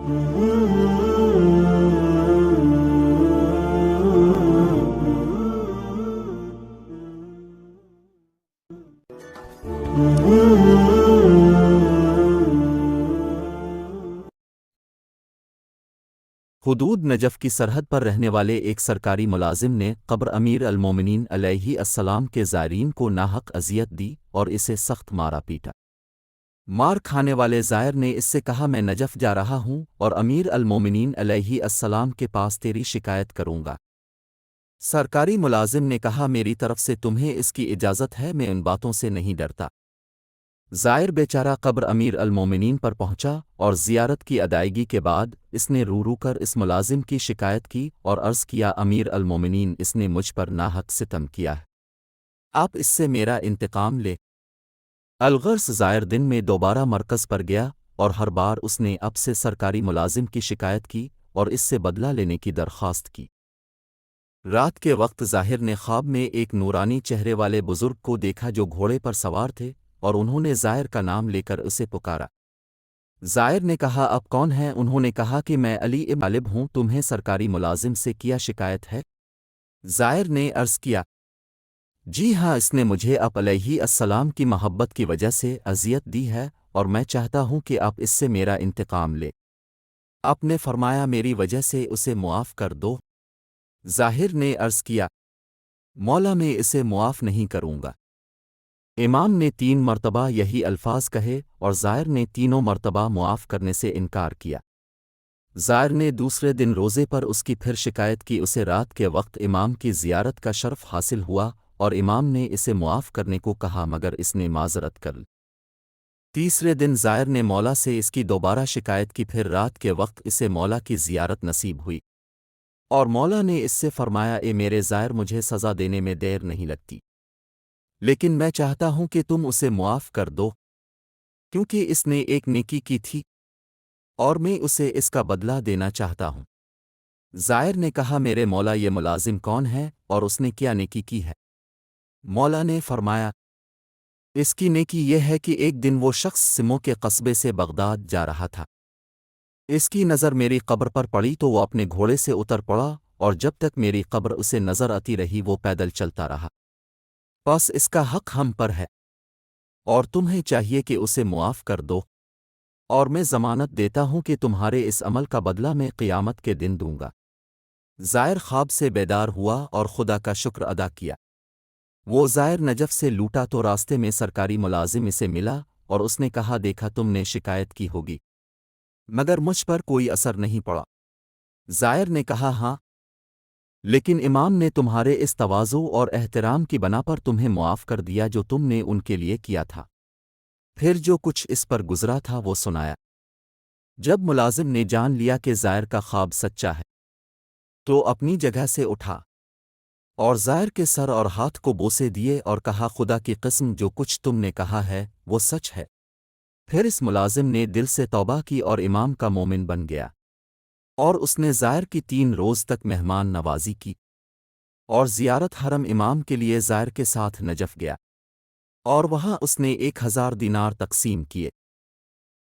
حدود نجف کی سرحد پر رہنے والے ایک سرکاری ملازم نے قبر امیر المومنین علیہ السلام کے زائرین کو ناحق اذیت دی اور اسے سخت مارا پیٹا۔ مار کھانے والے زائر نے اس سے کہا میں نجف جا رہا ہوں اور امیر المومنین علیہ السلام کے پاس تیری شکایت کروں گا۔ سرکاری ملازم نے کہا میری طرف سے تمہیں اس کی اجازت ہے، میں ان باتوں سے نہیں ڈرتا۔ زائر بیچارہ قبر امیر المومنین پر پہنچا اور زیارت کی ادائیگی کے بعد اس نے رو رو کر اس ملازم کی شکایت کی اور عرض کیا امیر المومنین اس نے مجھ پر ناحق ستم کیا ہے، آپ اس سے میرا انتقام لے۔ الغرض زائر دن میں دوبارہ مرکز پر گیا اور ہر بار اس نے اب سے سرکاری ملازم کی شکایت کی اور اس سے بدلہ لینے کی درخواست کی۔ رات کے وقت ظاہر نے خواب میں ایک نورانی چہرے والے بزرگ کو دیکھا جو گھوڑے پر سوار تھے، اور انہوں نے زائر کا نام لے کر اسے پکارا۔ زائر نے کہا اب کون ہے؟ انہوں نے کہا کہ میں علی ابن طالب ہوں، تمہیں سرکاری ملازم سے کیا شکایت ہے؟ زائر نے عرض کیا جی ہاں، اس نے مجھے آپ علیہ السلام کی محبت کی وجہ سے اذیت دی ہے اور میں چاہتا ہوں کہ آپ اس سے میرا انتقام لے۔ آپ نے فرمایا میری وجہ سے اسے معاف کر دو۔ ظاہر نے عرض کیا مولا میں اسے معاف نہیں کروں گا۔ امام نے 3 مرتبہ یہی الفاظ کہے اور زائر نے تینوں مرتبہ معاف کرنے سے انکار کیا۔ زائر نے دوسرے دن روزے پر اس کی پھر شکایت کی، اسے رات کے وقت امام کی زیارت کا شرف حاصل ہوا اور امام نے اسے معاف کرنے کو کہا مگر اس نے معذرت کر لی۔ تیسرے دن زائر نے مولا سے اس کی دوبارہ شکایت کی، پھر رات کے وقت اسے مولا کی زیارت نصیب ہوئی اور مولا نے اس سے فرمایا اے میرے زائر مجھے سزا دینے میں دیر نہیں لگتی، لیکن میں چاہتا ہوں کہ تم اسے معاف کر دو کیونکہ اس نے ایک نیکی کی تھی اور میں اسے اس کا بدلہ دینا چاہتا ہوں۔ زائر نے کہا میرے مولا یہ ملازم کون ہے اور اس نے کیا نیکی کی ہے؟ مولا نے فرمایا اس کی نیکی یہ ہے کہ ایک دن وہ شخص سمو کے قصبے سے بغداد جا رہا تھا، اس کی نظر میری قبر پر پڑی تو وہ اپنے گھوڑے سے اتر پڑا اور جب تک میری قبر اسے نظر آتی رہی وہ پیدل چلتا رہا، بس اس کا حق ہم پر ہے اور تمہیں چاہیے کہ اسے معاف کر دو، اور میں ضمانت دیتا ہوں کہ تمہارے اس عمل کا بدلہ میں قیامت کے دن دوں گا۔ زائر خواب سے بیدار ہوا اور خدا کا شکر ادا کیا۔ وہ زائر نجف سے لوٹا تو راستے میں سرکاری ملازم اسے ملا اور اس نے کہا دیکھا تم نے شکایت کی ہوگی مگر مجھ پر کوئی اثر نہیں پڑا۔ زائر نے کہا ہاں، لیکن امام نے تمہارے اس تواضع اور احترام کی بنا پر تمہیں معاف کر دیا جو تم نے ان کے لیے کیا تھا۔ پھر جو کچھ اس پر گزرا تھا وہ سنایا۔ جب ملازم نے جان لیا کہ زائر کا خواب سچا ہے تو اپنی جگہ سے اٹھا اور زائر کے سر اور ہاتھ کو بوسے دیے اور کہا خدا کی قسم جو کچھ تم نے کہا ہے وہ سچ ہے۔ پھر اس ملازم نے دل سے توبہ کی اور امام کا مومن بن گیا، اور اس نے زائر کی 3 روز تک مہمان نوازی کی اور زیارت حرم امام کے لیے زائر کے ساتھ نجف گیا اور وہاں اس نے 1000 دینار تقسیم کیے۔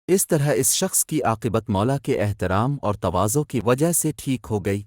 اس طرح اس شخص کی عاقبت مولا کے احترام اور تواضع کی وجہ سے ٹھیک ہو گئی۔